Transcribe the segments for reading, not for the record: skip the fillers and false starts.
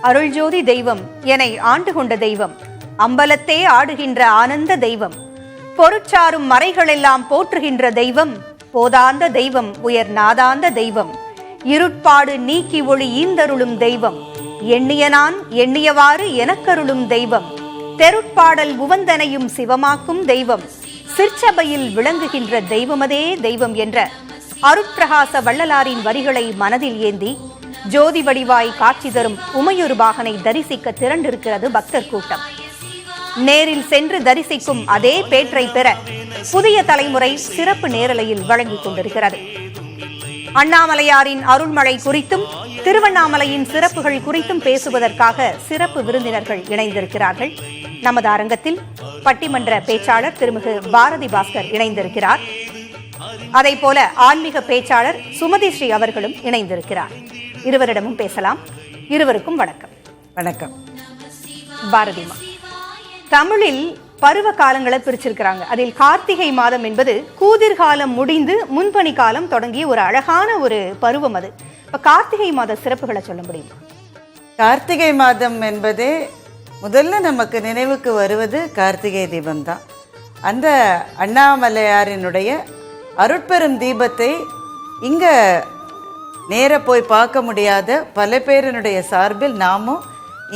அருள்ஜோதி தெய்வம் எனை ஆண்டு கொண்ட தெய்வம், அம்பலத்தே ஆடுகின்ற ஆனந்த தெய்வம், பொருட்சாரும் மறைகளெல்லாம் போற்றுகின்ற தெய்வம், போதாந்த தெய்வம் உயர் நாதாந்த தெய்வம், இருட்பாடு நீக்கி ஒளி ஈந்தருளும் தெய்வம், எண்ணிய நான் எண்ணியவாறு எனக்கருளும் தெய்வம், தெருட்பாடல் உவந்தனையும் சிவமாக்கும் தெய்வம், சிற்சபையில் விளங்குகின்ற தெய்வமதே தெய்வம் என்ற அருட்பிரகாச வள்ளலாரின் வரிகளை மனதில் ஏந்தி ஜோதி வடிவாய் காட்சி தரும் உமையொரு பாகனை தரிசிக்க திரண்டிருக்கிறது பக்தர் கூட்டம். நேரில் சென்று தரிசிக்கும் அதே பேற்றை பெற புதிய தலைமுறை சிறப்பு நேரலையில் வழங்கிக் கொண்டிருக்கிறது. அண்ணாமலையாரின் அருள்மழை குறித்தும் திருவண்ணாமலையின் சிறப்புகள் குறித்தும் பேசுவதற்காக சிறப்பு விருந்தினர்கள் இணைந்திருக்கிறார்கள். நமது அரங்கத்தில் பட்டிமன்ற பேச்சாளர் திருமிகு பாரதி பாஸ்கர் இணைந்திருக்கிறார். அதை போல ஆன்மீக பேச்சாளர் சுமதி ஸ்ரீ அவர்களும் இணைந்திருக்கிறார். இருவரிடமும் பேசலாம். இருவருக்கும் வணக்கம். வணக்கம். பாரதிமா, தமிழில் பருவ காலங்களை பிரிச்சிருக்கிறாங்க. அதில் கார்த்திகை மாதம் என்பது கூதிர்காலம் முடிந்து முன்பனி காலம் தொடங்கிய ஒரு அழகான ஒரு பருவம். அது இப்ப கார்த்திகை மாத சிறப்புகளை சொல்ல முடியுமா? கார்த்திகை மாதம் என்பதே முதல்ல நமக்கு நினைவுக்கு வருவது கார்த்திகை தீபம் தான். அந்த அண்ணாமலையாரினுடைய அருட்பெரும் தீபத்தை இங்க நேர போய் பார்க்க முடியாத பல பேரினுடைய சார்பில் நாமும்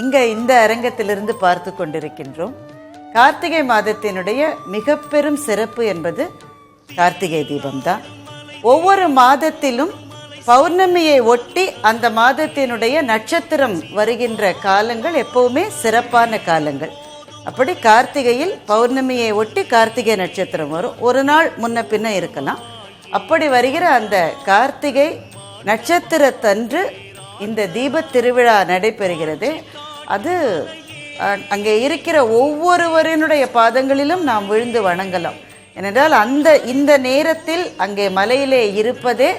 இங்க இந்த அரங்கத்திலிருந்து பார்த்து கொண்டிருக்கின்றோம். கார்த்திகை மாதத்தினுடைய மிக பெரும் சிறப்பு என்பது கார்த்திகை தீபம்தான். ஒவ்வொரு மாதத்திலும் பௌர்ணமியை ஒட்டி அந்த மாதத்தினுடைய நட்சத்திரம் வருகின்ற காலங்கள் எப்பவுமே சிறப்பான காலங்கள். அப்படி கார்த்திகையில் பௌர்ணமியை ஒட்டி கார்த்திகை நட்சத்திரம் வரும். ஒரு நாள் முன்ன பின்ன இருக்கலாம். அப்படி வருகிற அந்த கார்த்திகை நட்சத்திரத்தன்று இந்த தீப திருவிழா நடைபெறுகிறது. அது அங்கே இருக்கிற ஒவ்வொருவரினுடைய பாதங்களிலும் நாம் விழுந்து வணங்கலாம். ஏனென்றால் இந்த நேரத்தில் அங்கே மலையிலே இருப்பதே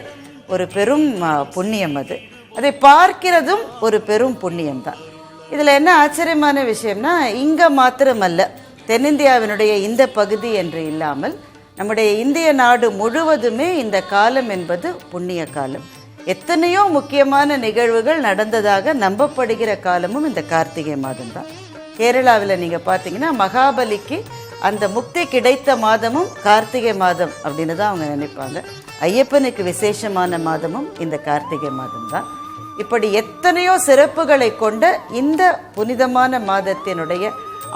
ஒரு பெரும் புண்ணியம். அதை பார்க்கிறதும் ஒரு பெரும் புண்ணியம்தான். இதில் என்ன ஆச்சரியமான விஷயம்னா, இங்கே மாத்திரமல்ல, தென்னிந்தியாவினுடைய இந்த பகுதி என்று இல்லாமல் நம்முடைய இந்திய நாடு முழுவதுமே இந்த காலம் என்பது புண்ணிய காலம். எத்தனையோ முக்கியமான நிகழ்வுகள் நடந்ததாக நம்பப்படுகிற காலமும் இந்த கார்த்திகை மாதம் தான். கேரளாவில் நீங்கள் பார்த்தீங்கன்னா மகாபலிக்கு அந்த முக்தி கிடைத்த மாதமும் கார்த்திகை மாதம் அப்படின்னு தான் அவங்க நினைப்பாங்க. ஐயப்பனுக்கு விசேஷமான மாதமும் இந்த கார்த்திகை மாதம் தான். இப்படி எத்தனையோ சிறப்புகளை கொண்ட இந்த புனிதமான மாதத்தினுடைய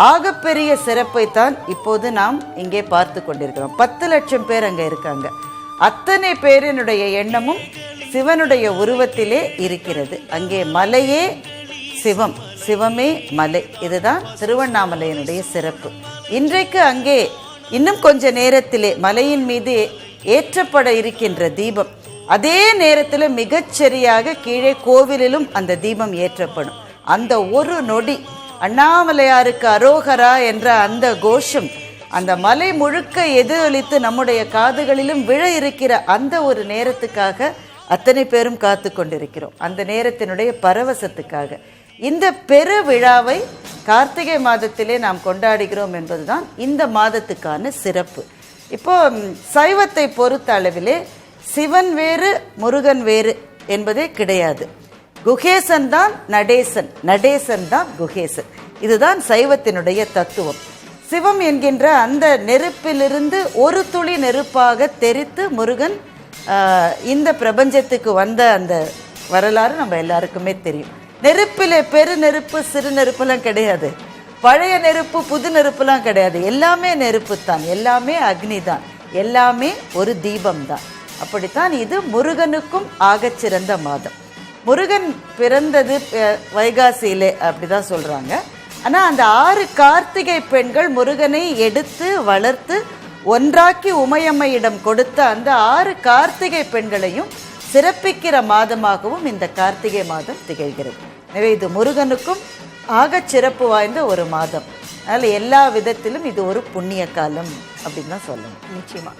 ஆகப்பெரிய சிறப்பை தான் இப்போது நாம் இங்கே பார்த்து கொண்டிருக்கிறோம். 10 லட்சம் பேர் அங்கே இருக்காங்க. அத்தனை பேரினுடைய எண்ணமும் சிவனுடைய உருவத்திலே இருக்கிறது. அங்கே மலையே சிவம், சிவமே மலை. இதுதான் திருவண்ணாமலையினுடைய சிறப்பு. இன்றைக்கு அங்கே இன்னும் கொஞ்ச நேரத்திலே மலையின் மீது ஏற்றப்பட இருக்கின்ற தீபம் அதே நேரத்தில் மிகச்சரியாக கீழே கோவிலிலும் அந்த தீபம் ஏற்றப்படும். அந்த ஒரு நொடி அண்ணாமலையாருக்கு அரோகரா என்ற அந்த கோஷம் அந்த மலை முழுக்க எதிரொலித்து நம்முடைய காதுகளிலும் விழ இருக்கிற அந்த ஒரு நேரத்துக்காக அத்தனை பேரும் காத்து கொண்டிருக்கிறோம். அந்த நேரத்தினுடைய பரவசத்துக்காக இந்த பெரு விழாவை கார்த்திகை மாதத்திலே நாம் கொண்டாடுகிறோம் என்பதுதான் இந்த மாதத்துக்கான சிறப்பு. இப்போ சைவத்தை பொறுத்த அளவிலே சிவன் வேறு முருகன் வேறு என்பதே கிடையாது. குகேசன் தான் நடேசன், நடேசன் தான் குகேசன். இதுதான் சைவத்தினுடைய தத்துவம். சிவம் என்கின்ற அந்த நெருப்பிலிருந்து ஒரு துளி நெருப்பாக தெரித்து முருகன் இந்த பிரபஞ்சத்துக்கு வந்த அந்த வரலாறு நம்ம எல்லாருக்குமே தெரியும். நெருப்பிலே பெரு நெருப்பு சிறு நெருப்புலாம் கிடையாது. பழைய நெருப்பு புது நெருப்புலாம் கிடையாது. எல்லாமே நெருப்பு தான், எல்லாமே அக்னி தான், எல்லாமே ஒரு தீபம் தான். அப்படித்தான் இது முருகனுக்கும் ஆகச்சிறந்த மாதம். முருகன் பிறந்தது வைகாசியிலே அப்படிதான் சொல்றாங்க. ஆனால் அந்த 6 கார்த்திகை பெண்கள் முருகனை எடுத்து வளர்த்து ஒன்றாக்கி உமையம்மையிடம் கொடுத்த அந்த 6 கார்த்திகை பெண்களையும் சிறப்பிக்கிற மாதமாகவும் இந்த கார்த்திகை மாதம் திகழ்கிறது. எனவே இது முருகனுக்கும் ஆக சிறப்பு வாய்ந்த ஒரு மாதம். அதனால் எல்லா விதத்திலும் இது ஒரு புண்ணிய காலம் அப்படின்னு தான் சொல்லணும். நிச்சயமா.